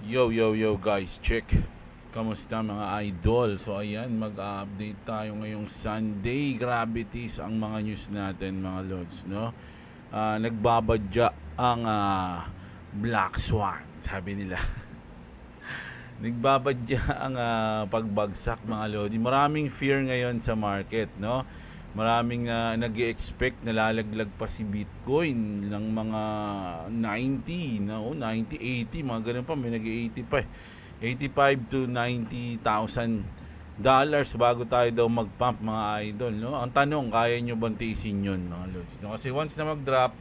Yo guys, check. Kamusta mga idol? So ayan, mag-update tayo ngayong Sunday. Gravities ang mga news natin mga lods, no? Nagbabadya ang Black Swan, sabi nila. Nagbabadya ang pagbagsak mga lodi. Maraming fear ngayon sa market, no? Maraming nag-expect na lalaglag pa si Bitcoin ng mga 90, no? 90, 80, mga ganun pa, may nag-80 pa eh. 85 to 90,000 dollars bago tayo daw mag-pump mga idol, no? Ang tanong, kaya nyo bang tiisin yun mga lods, no? Kasi once na mag-drop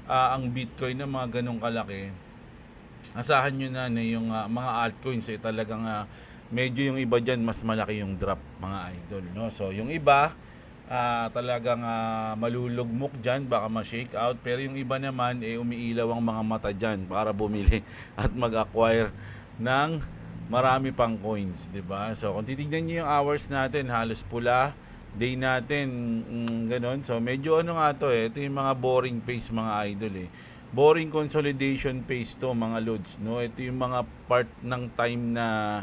ang Bitcoin na mga ganong kalaki, asahan nyo na yung mga altcoins talagang medyo yung iba dyan mas malaki yung drop mga idol, no? So yung iba talagang malulugmok dyan, baka ma-shake out, pero yung iba naman umiilaw ang mga mata dyan para bumili at mag-acquire ng marami pang coins, di ba? So kung titignan niyo yung hours natin, halos pula, day natin, ganon. So medyo ano nga to ito yung mga boring pace mga idol boring consolidation phase to mga loads, no? Ito yung mga part ng time na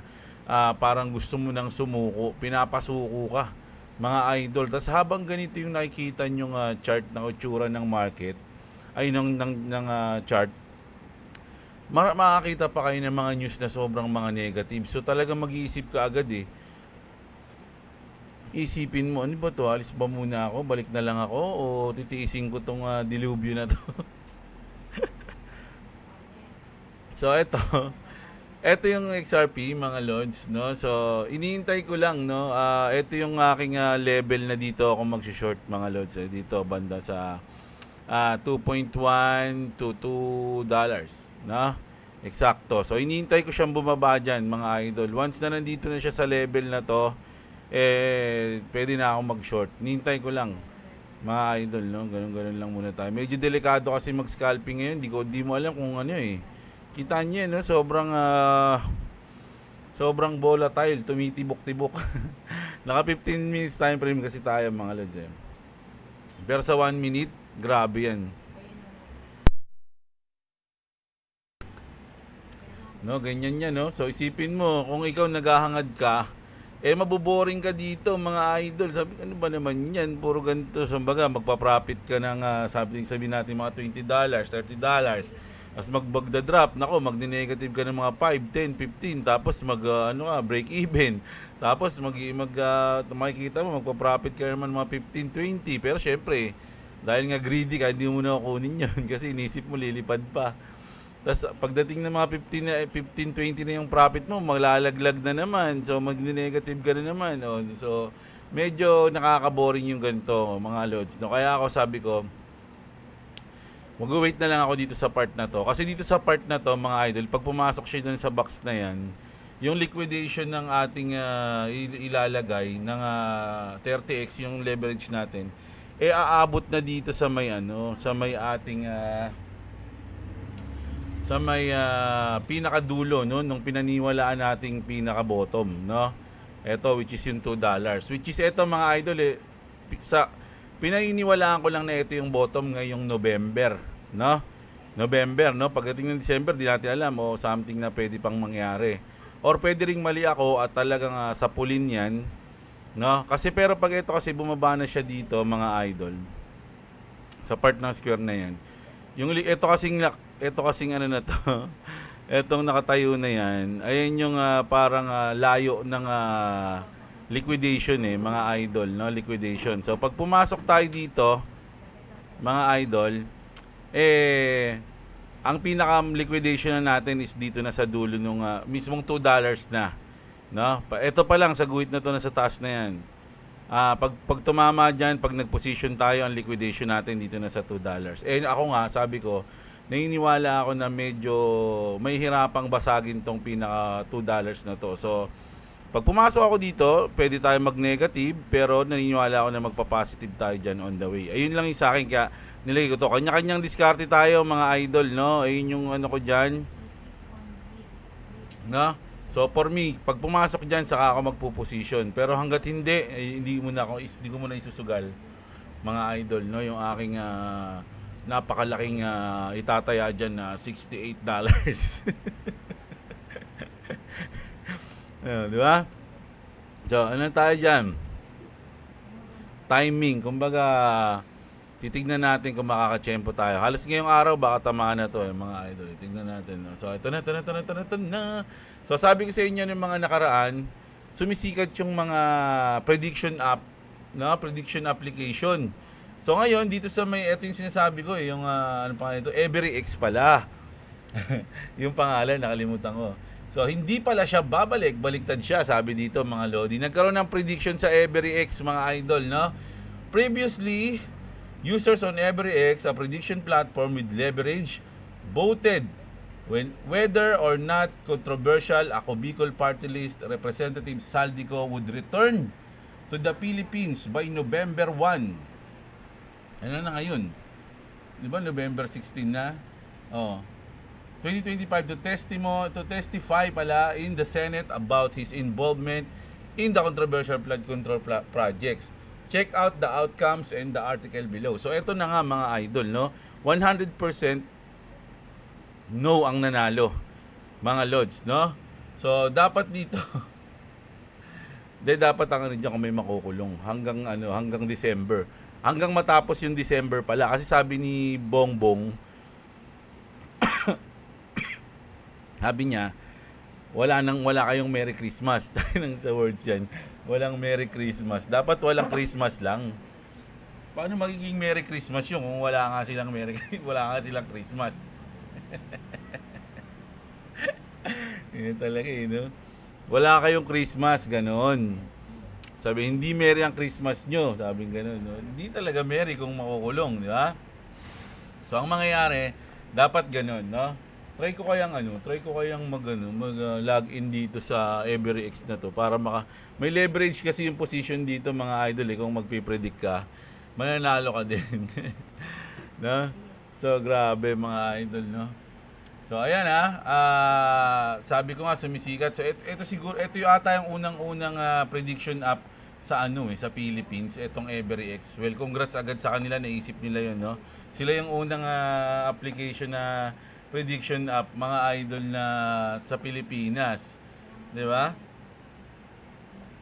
parang gusto mo nang sumuko, pinapasuko ka mga idol. Tapos habang ganito yung nakikita yung chart na utsura ng market ay ng chart, makakita pa kayo ng mga news na sobrang mga negative. So talagang mag-iisip ka agad isipin mo, ano ba to? Alis ba muna ako? Balik na lang ako? O titiisin ko tong dilubyo na to? So eto, eto yung XRP mga lords, no? So iniintay ko lang, no? Eto yung aking level na dito ako mag-short mga lords, dito banda sa 2.1 to $2, no? Eksakto. So iniintay ko siyang bumaba diyan mga idol. Once na nandito na siya sa level na to, pwede na ako mag-short. Nintay ko lang mga idol, no? Ganun lang muna tayo. Medyo delikado kasi mag-scalping ngayon. Di mo alam kung ano Kita niyo, no? Sobrang volatile, tumitibok-tibok. Naka 15 minutes time frame kasi tayo mga lods Pero sa 1 minute, grabe yan. No, ganyan yan, no? So isipin mo, kung ikaw naghahangad ka, mabuboring ka dito, mga idol. Sabi, ano ba naman yan? Puro ganito. So, baga, magpa-profit ka ng, sabi natin, mga $20, $30. As drop, nako, magni-negative ka ng mga 5, 10, 15. Tapos, break even. Tapos, makikita mo, magpa-profit ka naman mga 15, 20. Pero, syempre, dahil nga greedy ka, hindi mo na kunin yun. Kasi inisip mo, lilipad pa. Tapos pagdating ng mga 15, 20 na yung profit mo, maglalaglag na naman. So magne-negative ka na naman. So medyo nakaka-boring yung ganito mga loads. No? Kaya ako sabi ko, mag-wait na lang ako dito sa part na to. Kasi dito sa part na to mga idol, pag pumasok siya dun sa box na yan, yung liquidation ng ating ilalagay ng 30x yung leverage natin, aabot na dito sa may sa may ating sa may pinakadulo, no, nung pinaniwalaan nating pinaka-bottom, no. Ito, which is yung $2, which is ito mga idol sa pinaniniwalaan ko lang na ito yung bottom ngayong November, no. November, no. Pagdating ng December, di natin alam o something na pwede pang mangyari. Or pwede ring mali ako at talagang sapulin yan, no. Kasi pero pag ito kasi bumaba na siya dito, mga idol, sa part ng square na yan, yung ito kasing ano na to, etong nakatayo na yan, ayan yung parang layo ng liquidation mga idol, no? Liquidation. So pag pumasok tayo dito, mga idol, ang pinaka liquidation na natin is dito na sa dulo nung mismong $2 na, no? Ito pa lang sa guhit na to, na sa taas na yan. Pag tumama dyan, pag nag-position tayo, ang liquidation natin dito na sa $2. Ako nga, sabi ko, naniniwala ako na medyo may hirapang basagin tong pinaka $2 na to. So, pag pumasok ako dito, pwede tayo mag-negative, pero naniniwala ako na magpa-positive tayo dyan on the way. Ayun lang yung sa akin, kaya nilagay ko to. Kanya-kanyang diskarte tayo, mga idol, no? Ayun yung ano ko dyan, no? So for me, pag pumasok diyan saka ako magpo-position. Pero hangga't hindi, hindi ko muna isusugal mga idol, no, yung aking napakalaking itataya diyan na $68. Di ba? So, ano tayo dyan? Timing. Kumbaga, titignan natin kung makakachempo tayo. Halos ngayong araw, baka tamaan na to, mga idol. Tignan natin. No? So, ito na. So, sabi ko sa inyo ng mga nakaraan, sumisikat yung mga prediction app, no? Prediction application. So, ngayon, dito sa may, ito yung sinasabi ko, yung, ano pangalan ito? EveryX pala. Yung pangalan, nakalimutan ko. So, hindi pala siya babalik, baliktad siya, sabi dito mga Lodi. Nagkaroon ng prediction sa EveryX, mga idol, no? Previously, users on EveryX, a prediction platform with leverage, voted whether or not controversial Ako Bicol Party List Representative Saldico would return to the Philippines by November 1. Ano na ngayon? Di ba November 16 na? 2025 to testify pala in the Senate about his involvement in the controversial flood control projects. Check out the outcomes and the article below. So ito na nga mga idol, no? 100% no ang nanalo, mga Lods, no? So dapat dito dapat ang rin dyan kung may makukulong hanggang December. Hanggang matapos yung December pala kasi sabi ni Bongbong sabi niya, wala kayong Merry Christmas. Dahil nang sa words yan, walang Merry Christmas. Dapat walang Christmas lang. Paano magiging Merry Christmas yun kung wala nga silang Christmas? Yun talaga no? Wala kayong Christmas, ganoon. Sabi, hindi Merry ang Christmas nyo. Sabi ganoon, no? Hindi talaga Merry kung makukulong, di ba? So, ang mangyayari, dapat ganoon, no? Try ko kayang mag-log in dito sa EveryX na to para may leverage kasi yung position dito mga idol kung magpipredict ka, mananalo ka din. No? So grabe mga idol, no? So ayan sabi ko nga sumisikat. So ito siguro ito yung ata yung unang prediction app sa sa Philippines, etong EveryX. Well, congrats agad sa kanila, naisip nila 'yon, no? Sila yung unang application na prediction app, mga idol, na sa Pilipinas. 'Di ba?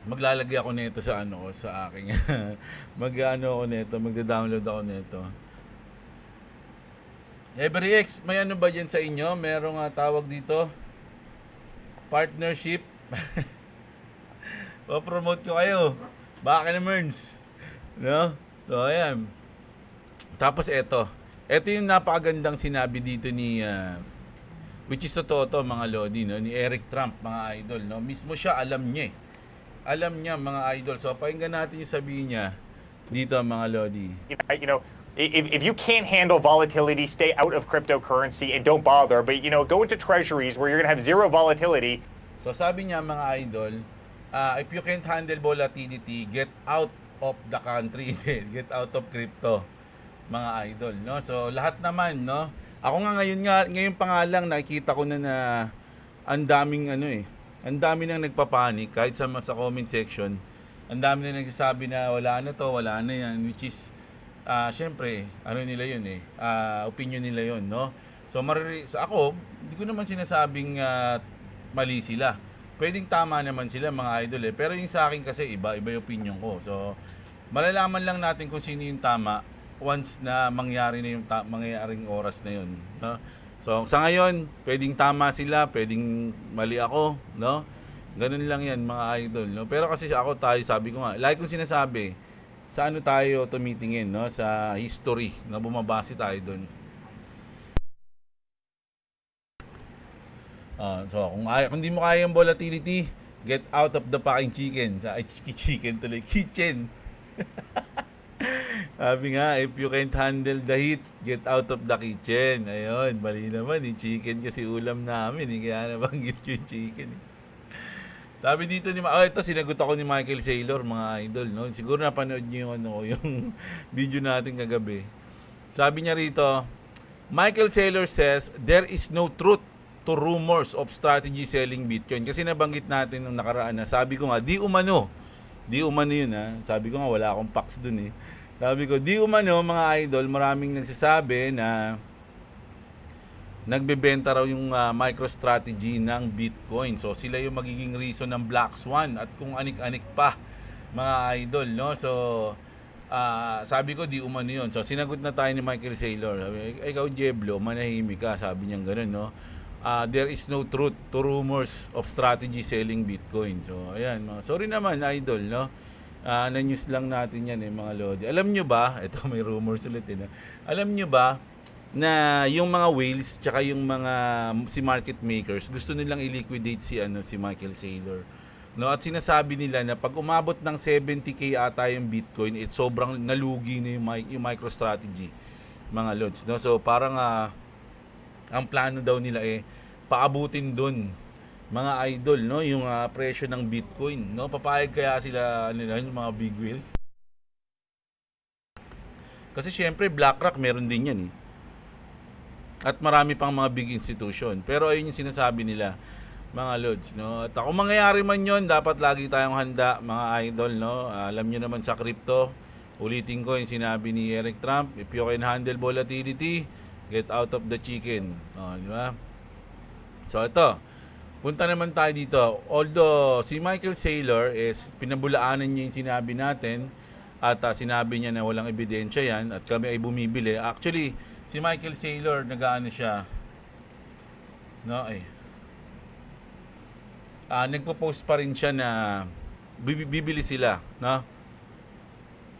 Maglalagay ako nito sa sa aking magda-download ako nito. EveryX, may ba diyan sa inyo? Merong tawag dito, partnership. Pa-promote ko kayo. Baka naman, no? So ayan. Tapos ito yung napakagandang sinabi dito ni which is totoo to mga Lodi, no? Ni Eric Trump, mga idol, no? Mismo siya alam niya. Alam niya, mga idol. So pakinggan natin yung sabihin niya dito, mga Lodi. If you can't handle volatility, stay out of cryptocurrency and don't bother. But go into treasuries where you're gonna have zero volatility. So sabi niya, mga idol, if you can't handle volatility, get out of the country. Get out of crypto, mga idol, no? So lahat naman, no? Ako nga ngayon pa nga lang nakikita ko na ang daming ang dami nang nagpapanik kahit sa comment section. Ang dami na nagsasabi na wala na yan, which is syempre, nila yun opinion nila yun, no? So ako, hindi ko naman sinasabing mali sila. Pwedeng tama naman sila, mga idol pero yung sa akin kasi iba yung opinion ko. So malalaman lang natin kung sino yung tama once na mangyari na yung mangyayaring oras na yun, no? So sa ngayon, pwedeng tama sila, pwedeng mali ako, no? Ganun lang yan, mga idol, no? Pero kasi sabi ko nga, like kong sinasabi, sa tayo tumitingin, no? Sa history na bumabase tayo doon. So kung hindi mo kaya yung volatility, get out of the fucking chicken. Kitchen. Sabi nga, if you can't handle the heat, get out of the kitchen. Ayun, mali naman, chicken kasi ulam namin, kaya nabanggit yung chicken. Sabi dito ito sinagot ako ni Michael Saylor, mga idol, no? Siguro napanood niyo yung video natin kagabi. Sabi niya rito, Michael Saylor says there is no truth to rumors of strategy selling Bitcoin. Kasi nabanggit natin nung nakaraan na, sabi ko nga, di umano yun Sabi ko nga, wala akong facts dun Sabi ko, di umano, mga idol, maraming nagsasabi na nagbebenta raw yung MicroStrategy ng Bitcoin. So sila yung magiging reason ng Black Swan at kung anik-anik pa mga idol, no? So sabi ko di umano yun. So sinagot na tayo ni Michael Saylor. Sabi, ikaw Jeblo, manahimik ka, sabi niya gano'n, no? There is no truth to rumors of strategy selling Bitcoin. So ayan, sorry naman idol, no? Na-news lang natin yan mga lodi. Alam nyo ba, ito may rumors ulit no? Alam nyo ba na yung mga whales tsaka yung mga si market makers gusto nilang i-liquidate si Michael Saylor. No, at sinasabi nila na pag umabot ng 70k ata yung Bitcoin, sobrang nalugi na yung MicroStrategy mga lods, no? So parang ang plano daw nila paabutin doon mga idol, no, yung presyo ng Bitcoin, no? Papayag kaya sila nila yung mga big whales? Kasi syempre BlackRock meron din yan at marami pang mga big institution. Pero ayun yung sinasabi nila mga lods, no? At kung mangyayari man yon, dapat lagi tayong handa mga idol, no? Alam nyo naman sa crypto, ulitin ko yung sinabi ni Eric Trump, if you can handle volatility, get out of the chicken. Di ba? So ito, punta naman tayo dito. Although si Michael Saylor is pinabulaanan niya yung sinabi natin at sinabi niya na walang ebidensya yan at kami ay bumibili. Actually, si Michael Saylor nag-aano siya, no, nagpo-post pa rin siya na bibili sila, no?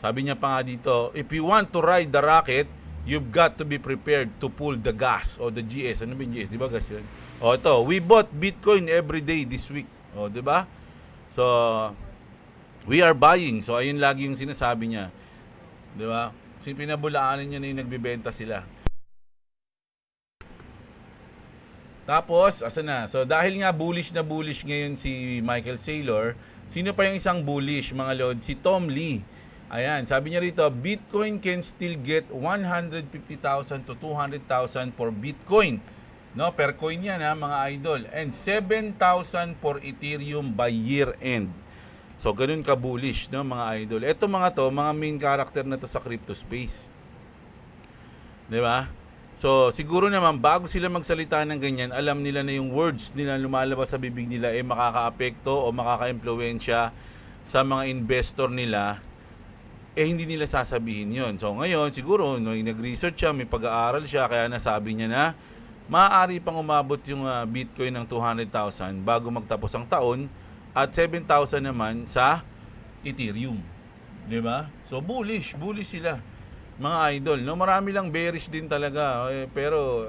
Sabi niya pa nga dito, if you want to ride the rocket, you've got to be prepared to pull the gas o the GS. Ano ba yung GS? Di ba gas yun? O ito, we bought Bitcoin every day this week. O, di ba? So, we are buying. So, ayun lagi yung sinasabi niya. Di ba? So, pinabulaanan niya na yung nagbibenta sila. Tapos, asa na? So, dahil nga bullish na bullish ngayon si Michael Saylor, sino pa yung isang bullish, mga lord? Si Tom Lee. Ayan, sabi niya rito, Bitcoin can still get 150,000 to 200,000 for Bitcoin. No, per coin yan mga idol. And 7,000 for Ethereum by year end. So, ganun ka bullish, no, mga idol. Ito mga to, mga main character na to sa crypto space. 'Di ba? So, siguro naman bago sila magsalita ng ganyan, alam nila na yung words nila lumalabas sa bibig nila makakaapekto o makakaimpluwensya sa mga investor nila. Hindi nila sasabihin 'yon. So, ngayon siguro nag-research siya, may pag-aaral siya kaya nasabi niya na maaari pang umabot yung Bitcoin ng 200,000 bago magtapos ang taon at 7,000 naman sa Ethereum. 'Di ba? So bullish sila. Mga idol, no, marami lang bearish din talaga, pero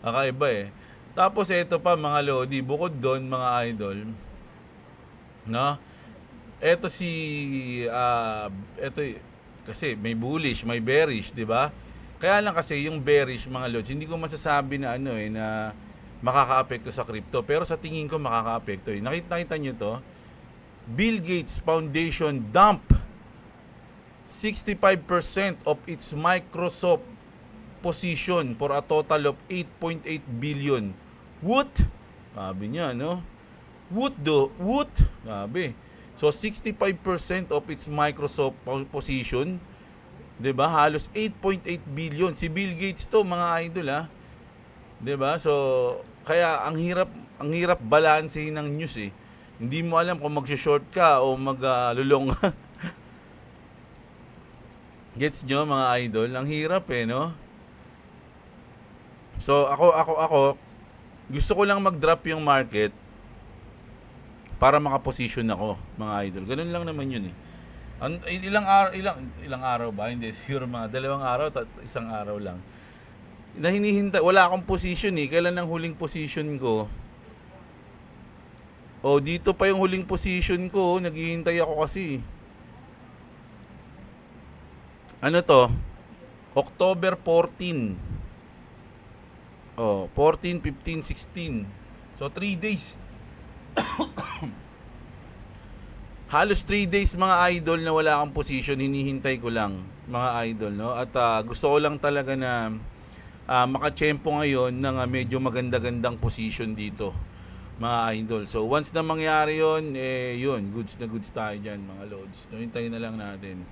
kakaiba Tapos ito pa mga lodi, bukod doon mga idol, no? Ito kasi may bullish, may bearish, 'di ba? Kaya lang kasi yung bearish mga lods, hindi ko masasabi na na makakaapekto sa crypto, pero sa tingin ko makakaapekto. Nakita niyo to? Bill Gates Foundation dump 65% of its Microsoft position for a total of 8.8 billion. What? Sabi niya, no? What? Sabi. So 65% of its Microsoft position, 'di ba? Halos 8.8 billion. Si Bill Gates to, mga idol 'Di ba? So kaya ang hirap balansehin ng news Hindi mo alam kung mag-short ka o maglulong. Gets nyo mga idol? Ang hirap no? So ako gusto ko lang mag-drop yung market para makaposition ako, mga idol. Ganun lang naman yun ilang araw ba? Hindi, siguro mga 2 araw, 1 araw lang. Na hinihintay, wala akong position Kailan ang huling position ko? Dito pa yung huling position ko, naghihintay ako kasi. Ano to? October 14. 14, 15, 16. So 3 days. Halos 3 days mga idol na wala akong position, hinihintay ko lang mga idol, no? At gusto ko lang talaga na makatsyempo ngayon ng medyo maganda-gandang position dito mga idol. So once na mangyari yun, yun, goods na goods tayo dyan mga loads. So hintayin na lang natin.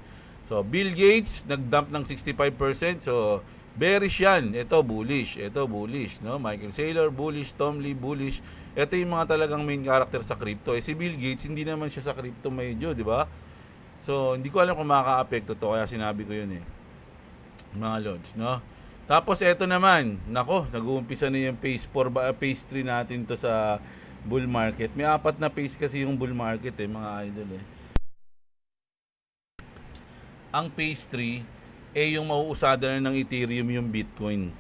So Bill Gates nag-dump ng 65%. So Bearish yan. Ito bullish. Ito bullish, no? Michael Saylor bullish, Tom Lee bullish. Ito yung mga talagang main character sa crypto. Si Bill Gates hindi naman siya sa crypto medyo, di ba? So, hindi ko alam kung makaka-apekto to kaya sinabi ko yun mga lods, no? Tapos ito naman, nako, nag-uumpisa na yung phase 4 ba, phase 3 natin to sa bull market. May 4 na phase kasi yung bull market mga idol Ang phase 3 yung mauusada na ng Ethereum yung Bitcoin.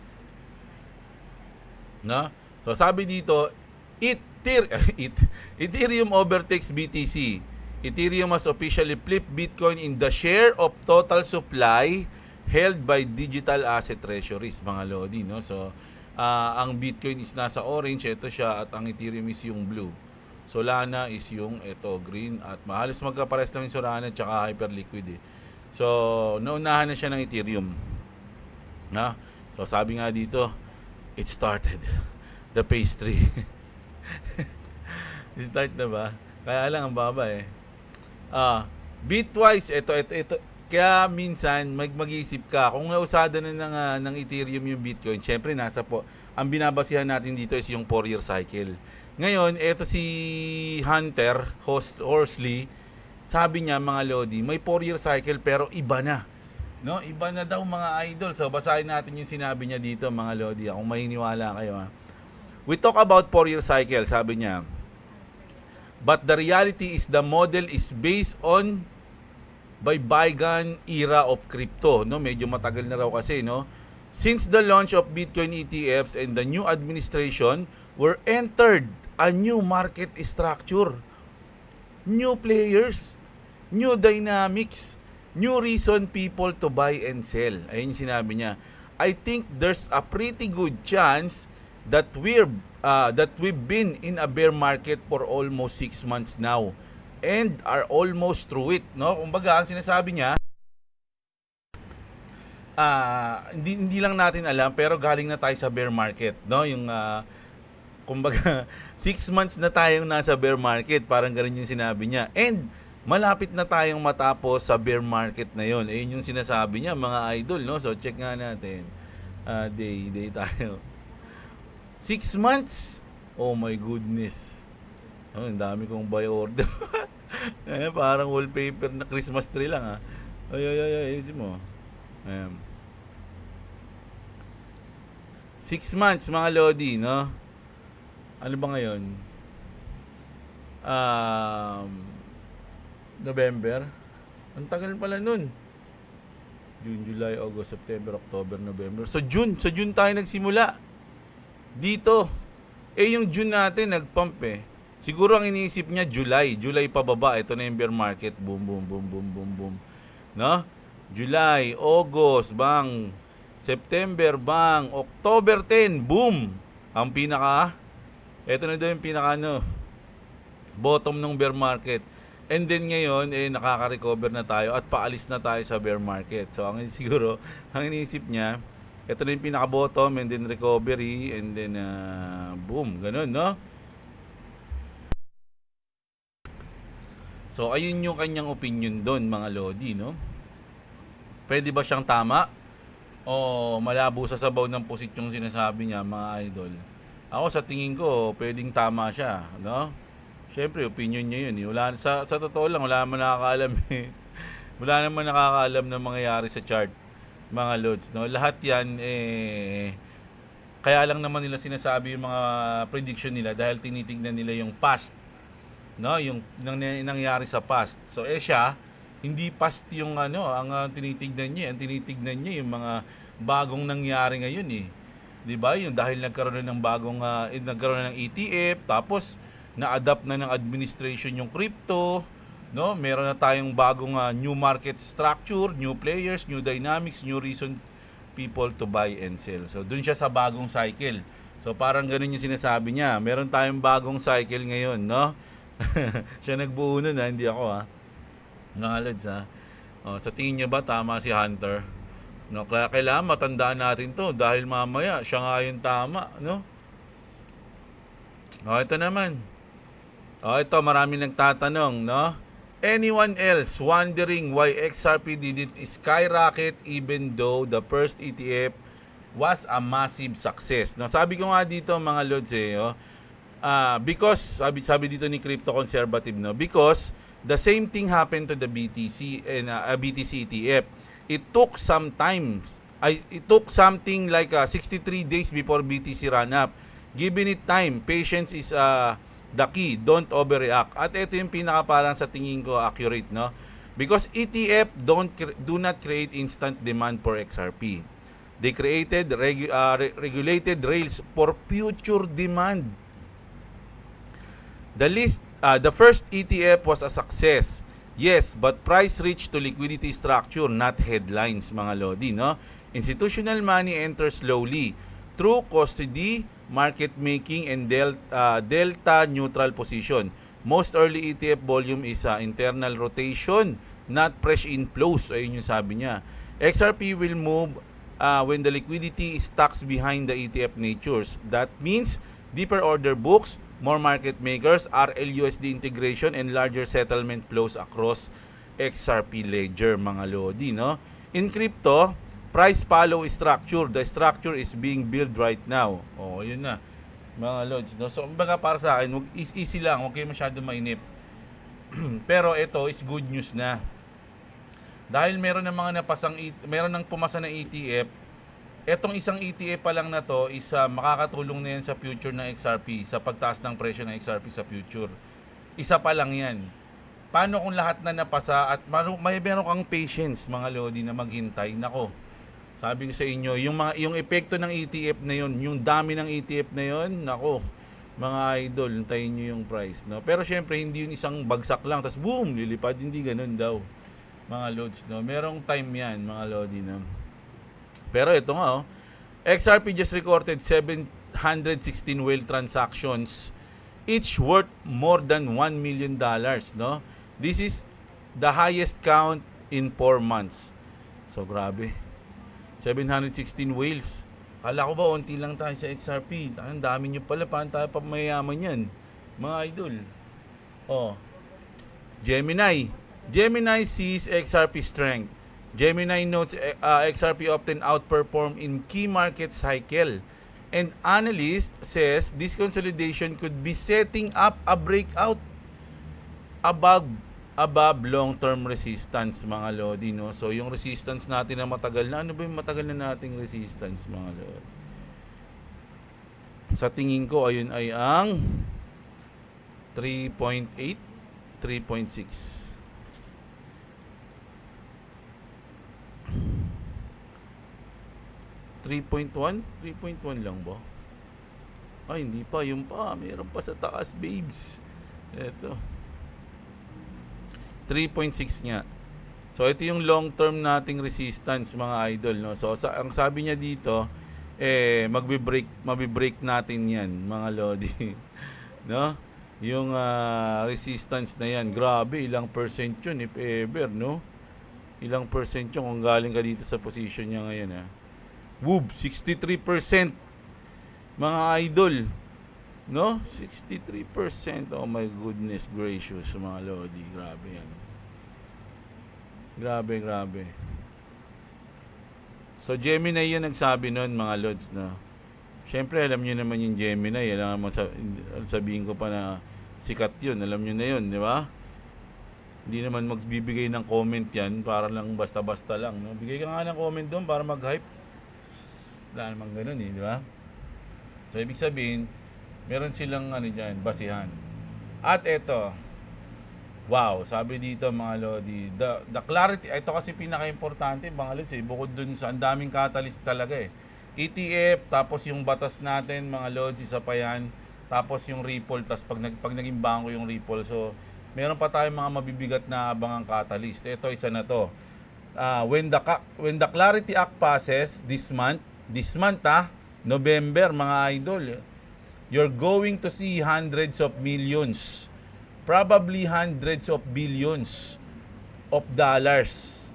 No? So sabi dito, Ethereum overtakes BTC. Ethereum has officially flipped Bitcoin in the share of total supply held by digital asset treasuries, mga lodi, no? So ang Bitcoin is nasa orange, ito siya, at ang Ethereum is yung blue. Solana is yung green, at halos magkapares lang yung Solana at saka Hyperliquid So, naunahan na siya ng Ethereum. Na? So, sabi nga dito, it started. The phase 3. Start na ba? Kaya lang ang baba Bitwise, ito. Kaya minsan, mag-iisip ka, kung nausada na ng Ethereum yung Bitcoin, syempre ang binabasihan natin dito is yung 4-year cycle. Ngayon, ito si Hunter Horsley, sabi niya mga lodi, may 4-year cycle pero iba na. No? Iba na daw mga idol. So basahin natin yung sinabi niya dito mga lodi. Kung mahiniwala kayo We talk about 4-year cycle, sabi niya. But the reality is the model is based on by bygone era of crypto. No? Medyo matagal na raw kasi. No? Since the launch of Bitcoin ETFs and the new administration were entered a new market structure. New players, new dynamics, new reason people to buy and sell. Ayun yung sinabi niya. I think there's a pretty good chance that we've been in a bear market for almost 6 months now and are almost through it, no? Kumbaga, ang sinasabi niya, hindi lang natin alam pero galing na tayo sa bear market, no? Yung kumbaga 6 months na tayong nasa bear market, parang ganun yung sinabi niya. And malapit na tayong matapos sa bear market na yon. Ayun yung sinasabi niya mga idol, no? So check nga natin. Day tayo. 6 months. Oh my goodness. Ang dami kong buy order. Parang wallpaper na Christmas tree lang ayusin mo. 6 months mga lodi, no? Ano ba ngayon? November. Ang tagal pala nun. June, July, August, September, October, November. So June tayo nagsimula. Dito. Yung June natin nagpump Siguro ang iniisip niya July pababa. Ito na yung bear market. Boom, boom, boom, boom, boom, boom. No? July, August, bang. September, bang. October 10, boom. Ang ito na daw yung bottom ng bear market. And then ngayon, nakaka-recover na tayo at paalis na tayo sa bear market. So, ang iniisip niya, ito na yung pinaka-bottom and then recovery and then boom, ganun, no? So, ayun yung kanyang opinion doon, mga lodi, no? Pwede ba siyang tama? O malabo sa sabaw ng posisyong sinasabi niya, mga idol? Ako sa tingin ko, pwedeng tama siya, no? Siyempre, opinion niya yun. Wala, sa totoo lang, wala naman nakakaalam Wala naman nakakaalam ng mangyayari sa chart, mga lods, no? Lahat yan, kaya lang naman nila sinasabi yung mga prediction nila dahil tinitingnan nila yung past, no? Yung nangyari sa past. So, siya, hindi past yung ang tinitignan niya. Ang tinitignan niya yung mga bagong nangyari ngayon 'Di ba? Yung dahil nagkaroon ng ETF, tapos na-adapt na ng administration yung crypto, no? Meron na tayong bagong new market structure, new players, new dynamics, new reason people to buy and sell. So doon siya sa bagong cycle. So parang ganoon yung sinasabi niya. Meron tayong bagong cycle ngayon, no? Siya nagbuo nun hindi ako Mga lods sa tingin niyo ba tama si Hunter? No, kaya kailangan matandaan natin to dahil mamaya siya nga yung tama, no? Ito naman. Ito marami nagtatanong, no? Anyone else wondering why XRP didn't skyrocket even though the first ETF was a massive success. No, sabi ko nga dito mga lods because sabi dito ni Crypto Conservative, no, because the same thing happened to the BTC and BTC ETF. It took something like 63 days before BTC ran up. Given it time, patience is the key. Don't overreact. At ito yung pinaka parang sa tingin ko accurate, no? Because ETF do not create instant demand for XRP. They created regulated rails for future demand. The first ETF was a success. Yes, but price reached to liquidity structure, not headlines, mga lodi, no? Institutional money enters slowly through custody, market making, and delta neutral position. Most early ETF volume is internal rotation, not fresh inflows. Ayun yung sabi niya. XRP will move when the liquidity stacks behind the ETF natures. That means deeper order books, more market makers, RLUSD integration, and larger settlement flows across XRP ledger, mga lodi, no? In crypto, price follow structure. The structure is being built right now. Oh, yun na, mga lods, no? So, baga para sa akin, easy lang, huwag kayo masyado mainip. Pero ito is good news na. Dahil meron ng pumasa na ETF, etong isang ETF pa lang na to is makakatulong na yan sa future ng XRP, sa pagtaas ng presyo ng XRP sa future. Isa pa lang yan. Paano kung lahat na napasa at meron kang patience, mga lodi, na maghintay? Nako, sabi ko sa inyo, yung epekto ng ETF na yun, yung dami ng ETF na yun, nako, mga idol, hintayin nyo yung price, no? Pero syempre, hindi yun isang bagsak lang, tapos boom, lilipad, hindi ganun daw, mga lods, no? Merong time yan, mga lodi, no? Pero ito nga, XRP just recorded 716 whale transactions, each worth more than $1 million, no? This is the highest count in 4 months. So, grabe. 716 whales. Kala ko ba, unti lang tayo sa XRP. Ang dami nyo pala, paano tayo pa mayaman yan, mga idol? Oh, Gemini sees XRP strength. Gemini notes XRP often outperform in key market cycle. And analyst says this consolidation could be setting up a breakout above long-term resistance, mga lodi, no? So, yung resistance natin na matagal na, ano ba yung matagal na nating resistance, mga lodi? Sa tingin ko, ayun ay ang 3.8, 3.6. 3.1 lang ba? Ay, hindi pa. Yung pa. Meron pa sa taas, babes. Ito. 3.6 nga. So, ito yung long-term nating resistance, mga idol, no? So, ang sabi niya dito, mabibreak natin yan, mga lodi. No? Yung resistance na yan. Grabe, ilang percent yun, if ever, no? Ilang percent yun kung galing ka dito sa position niya ngayon, ha? Whoop, 63%, mga idol, no? 63%. Oh my goodness gracious, mga lodi. Grabe yan. Grabe. So, Gemini yan nagsabi nun, mga lods, no? Siyempre, alam nyo naman yung Gemini. Alam mo, sabihin ko pa na sikat yun. Alam nyo na yun, di ba? Hindi naman magbibigay ng comment yan para lang basta-basta lang, no? Bigay ka nga ng comment doon para mag-hype. Wala namang ganun, di ba? So, ibig sabihin, meron silang dyan, basihan. At eto, wow, sabi dito, mga lodi, the clarity, ito kasi pinaka-importante, mga lods, bukod dun sa ang daming catalyst talaga, ETF, tapos yung batas natin, mga lods, isa pa yan, tapos yung Ripple, tapos pag naging bangko yung Ripple, so, meron pa tayong mga mabibigat na abangang catalyst. Ito, isa na to. When the Clarity Act passes this month, November, mga idol, you're going to see hundreds of millions, probably hundreds of billions of dollars,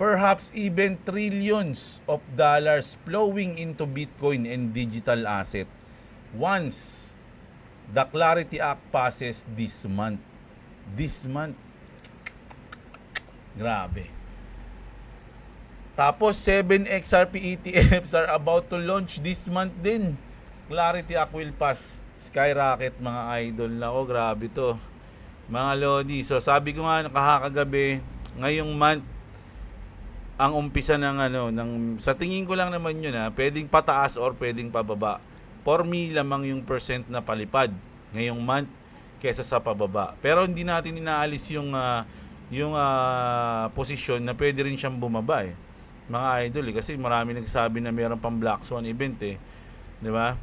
perhaps even trillions of dollars flowing into Bitcoin and digital asset once the Clarity Act passes this month. Grabe. Tapos 7 XRP ETFs are about to launch this month din. Clarity Aquilpass, Skyrocket mga idol. Nako, grabe to. Mga lodi. So sabi ko nga kahakagabi, ngayong month ang umpisa sa tingin ko lang naman yun pwedeng pataas or pwedeng pababa. For me lamang yung percent na palipad ngayong month kesa sa pababa. Pero hindi natin inaalis yung posisyon na pwede rin siyang bumaba mga idol kasi marami nagsabi na mayroon pang Black Swan event di ba?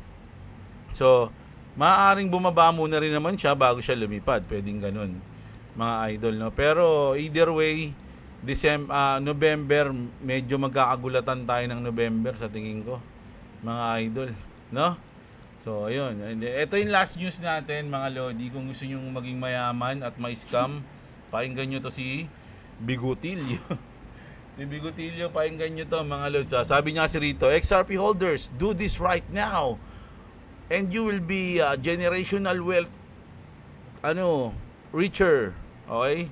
So maaaring bumaba muna rin naman siya bago siya lumipad, pwedeng ganun mga idol, no? Pero either way, November, medyo magkakagulatan tayo ng November sa tingin ko mga idol, no? So ayun, ito yung last news natin mga lodi. Kung gusto nyo maging mayaman at ma-scam, pakinggan nyo to si Bigotilio. Si Bigotilio, pakinggan nyo to mga lods. Sabi niya si Rito, XRP holders, do this right now and you will be generational wealth richer. Okay?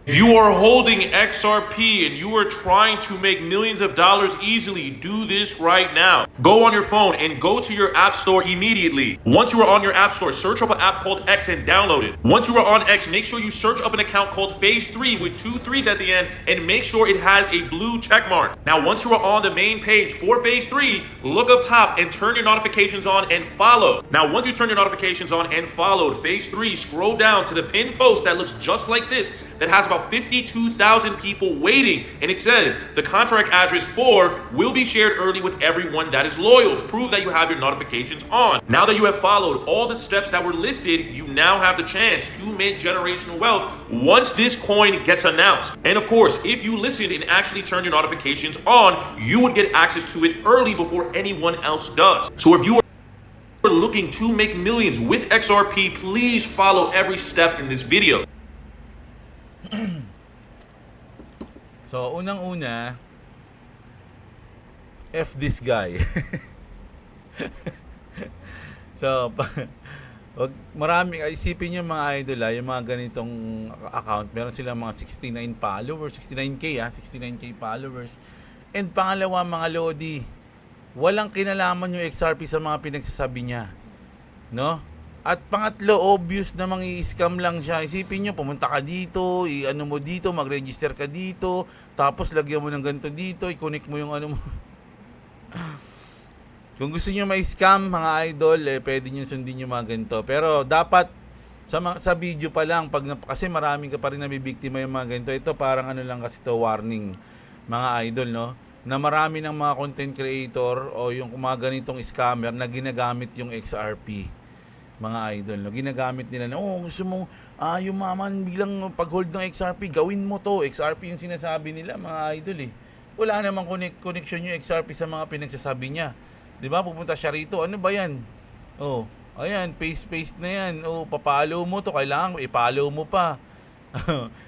If you are holding XRP and you are trying to make millions of dollars easily, do this right now. Go on your phone and go to your app store immediately. Once you are on your app store, search up an app called X and download it. Once you are on X, make sure you search up an account called Phase 3 with 2 3s at the end and make sure it has a blue check mark. Now, once you are on the main page for Phase 3, look up top and turn your notifications on and follow. Now, once you turn your notifications on and followed, Phase 3, scroll down to the pinned post that looks just like this, that has about 52,000 people waiting, and it says the contract address 4 will be shared early with everyone that is loyal. Prove that you have your notifications on. Now that you have followed all the steps that were listed, you now have the chance to make generational wealth once this coin gets announced. And of course, if you listened and actually turned your notifications on, you would get access to it early before anyone else does. So if you are looking to make millions with XRP, please follow every step in this video. So, unang-una, F this guy. So, isipin nyo mga idol yung mga ganitong account, meron silang mga 69 followers, 69k 69k followers. And pangalawa mga lodi, walang kinalaman yung XRP sa mga pinagsasabi niya, no? At pangatlo, obvious na i-scam lang siya. Isipin nyo, pumunta ka dito, mo dito, mag-register ka dito, tapos lagyan mo ng ganito dito, i-connect mo yung mo. Kung gusto nyo ma-scam, mga idol, pwede nyo sundin yung mga ganito. Pero dapat, sa video pa lang, kasi marami ka pa rin nabibiktima yung mga ganito. Ito parang lang kasi to warning, mga idol, no? Na marami ng mga content creator o yung mga ganitong scammer na ginagamit yung XRP. Mga idol, no? Ginagamit nila na, gusto mo, yumaman bilang pag-hold ng XRP, gawin mo to. XRP yung sinasabi nila, mga idol Wala namang connection yung XRP sa mga pinagsasabi niya. 'Di ba? Pupunta siya rito, ano ba yan? Ayan, paste na yan. Papalo mo to, kailangan i-follow mo pa.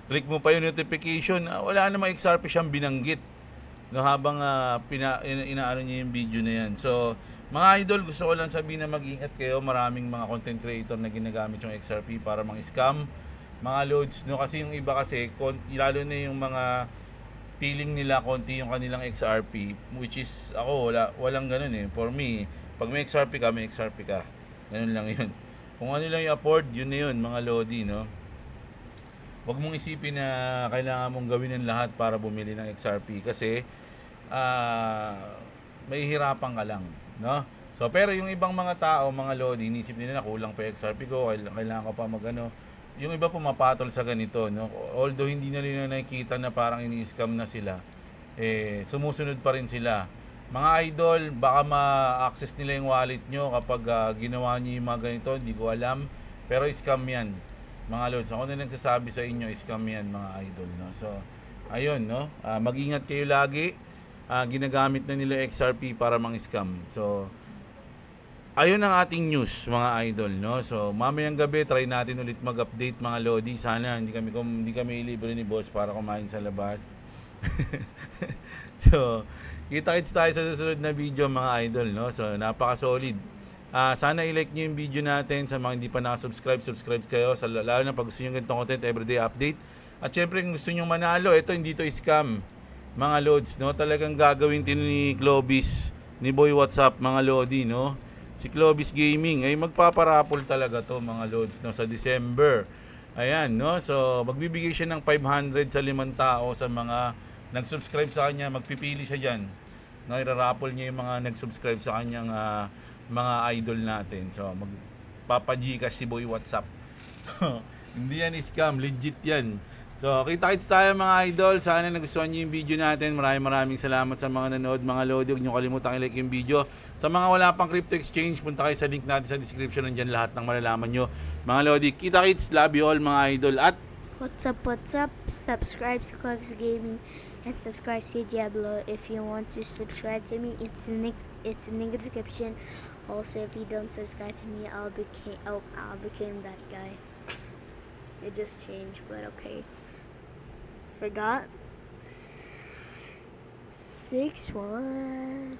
Click mo pa yung notification. Wala namang XRP siyang binanggit. No, habang inaano niya yung video na yan. So, mga idol, gusto ko lang sabihin na mag-ingat kayo. Maraming mga content creator na ginagamit yung XRP para mang-scam. Mga loads, no? Kasi yung iba kasi, lalo na yung mga feeling nila konti yung kanilang XRP, which is, ako, walang ganun For me, pag may XRP ka, may XRP ka. Ganun lang yun. Kung ano lang yung afford, yun na yun, mga lodi, no? Huwag mong isipin na kailangan mong gawin ang lahat para bumili ng XRP kasi may hirapan ka lang, no? So, pero yung ibang mga tao, mga lodi, inisip nila na kulang pa yung XRP ko, kailangan ko pa yung iba pumapatol sa ganito, no? Although hindi na nila nakikita na parang ini-scam na sila, sumusunod pa rin sila. Mga idol, baka ma-access nila yung wallet nyo kapag ginawa nyo yung mga ganito, hindi ko alam, pero scam yan, mga lods. Ako na nagsasabi sa inyo, scam yan, mga idol, no? So, ayun, no? Mag-ingat kayo lagi. Ginagamit na nila XRP para mang-scam. So, ayun ang ating news, mga idol, no? So, mamayang gabi try natin ulit mag-update, mga lodi. Sana hindi kami ilibre ni boss para kumain sa labas. So, kita-kits tayo sa susunod na video, mga idol, no? So, napaka-solid. Sana i-like niyo yung video natin. Sa mga hindi pa subscribe kayo. Lalo na pag gusto niyo ganitong content, everyday update. At syempre, kung gusto niyo manalo, ito hindi to scam. mga loads, no? Talagang gagawin din ni Clovis, ni Boy WhatsApp, mga lodi, no? Si Clovis Gaming ay magpaparapol talaga to, mga loads, no, sa December. Ayan, no? So, magbibigay siya ng 500 sa 5 tao sa mga nag-subscribe sa kanya. Magpipili siya diyan. No, irarapol niya yung mga nag-subscribe sa kanyang mga idol natin. So, magpapa-Gcash si Boy WhatsApp. Hindi yan scam, legit yan. So, kita-kits tayo mga idol. Sana nagustuhan niyo yung video natin. Maraming salamat sa mga nanood, mga lodi. Huwag niyo kalimutang i-like yung video. Sa mga wala pang crypto exchange, punta kayo sa link natin sa description. Nandiyan lahat ng malalaman nyo. Mga lodi, kita-kits, love you all mga idol. At What's up? Subscribe to Clovis Gaming and subscribe to Diablo. If you want to subscribe to me, it's in the description. Also, if you don't subscribe to me, I'll become that guy. It just changed, but okay. Forgot. 6-1.